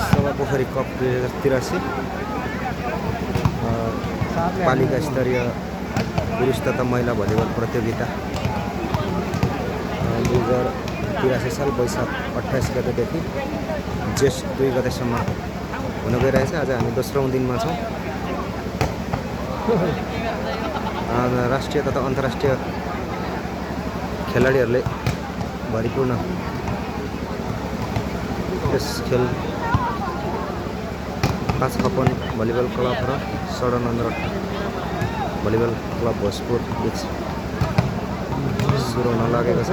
सभा पोखरी कप 2083 पालिका स्तरीय पुरुष तथा महिला भलिबल प्रतियोगिता 2083 साल वैशाख 28 गतेदेखि जेठ 2 गतेसम्म हुन गइरहेछ। आज हामी दोस्रो दिनमा छौँ। राष्ट्रिय तथा अन्तर्राष्ट्रिय खेलाडीहरूले भरिपूर्ण यस खेल 5 खपन भलिबल क्लब र षडनन्द्र भलिबल क्लब भोजपुर बीच सुरु हुन लागेको छ।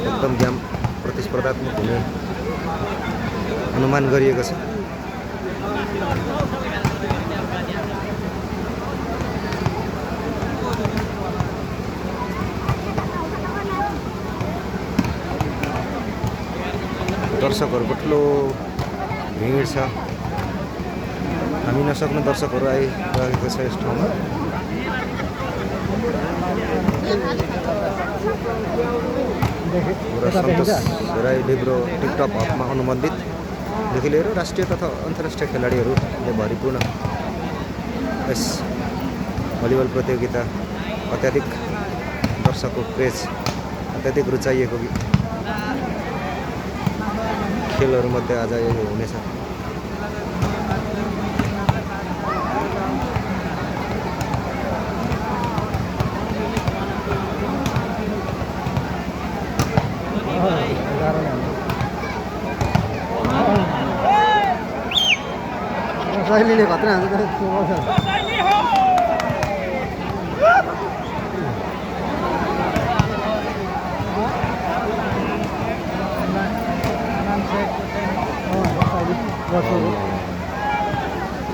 एकदम ज्याम प्रतिस्पर्धात्मक हुने अनुमान गरिएको छ। दर्शकहरूको ठुलो भिड छ। हामी नसक्ने दर्शकहरू आइरहेको छ यस ठाउँमा। सन्तोष राई डिब्रो टिकटक हबमा अनुबन्धितदेखि लिएर राष्ट्रिय तथा अन्तर्राष्ट्रिय खेलाडीहरूले भरिपूर्ण यस भलिबल प्रतियोगिता अत्याधिक दर्शकको क्रेज अत्याधिक रुचाइएको खेलहरूमध्ये आज यो हुनेछ। शैलीले खतरा हान्छ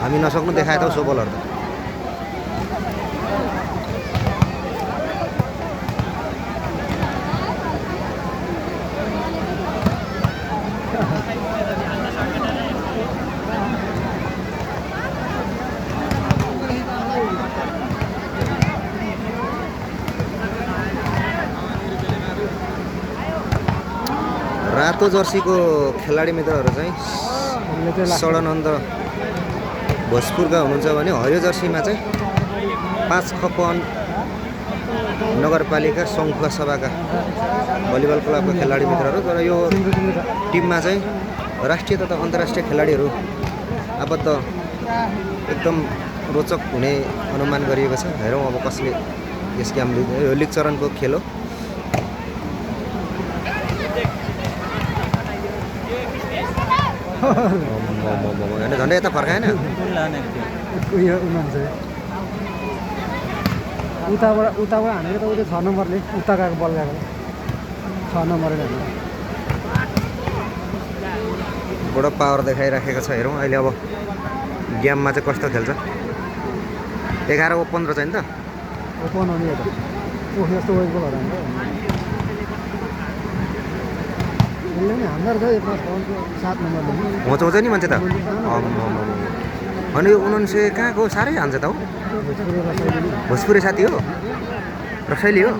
हामी नसक्नु देखाए त सो बलहरू त। रातो जर्सीको खेलाडी मित्रहरू चाहिँ षडनन्द्र भोजपुरका हुनुहुन्छ भने हरियो जर्सीमा चाहिँ 5 खपन नगरपालिका सङ्खुवा सभाका भलिबल क्लबका खेलाडी मित्रहरू। तर यो टिममा चाहिँ राष्ट्रिय तथा अन्तर्राष्ट्रिय खेलाडीहरू आबद्ध एकदम रोचक हुने अनुमान गरिएको छ। हेरौँ अब कसले यस गेम यो लिग चरणको खेल हो। झन्डै यता फर्काएन उताबाट हानेको त उयो 6 नम्बरले उता गएको बल गएको 6 नम्बरले हानेको बडो पावर देखाइराखेको छ। हेरौँ अहिले अब गेममा चाहिँ कस्तो खेल्छ। 11 वा 15 चाहिँ नि त ओपन हो नि यो त जस्तो वेट बल हान्छ हाम्रो चाहिँ 7 नम्बरले होचाउँछ नि मान्छे त। अनि यो 99 कहाँको साह्रै हान्छ त हो। भोजपुरे साथी हो रसैली हो।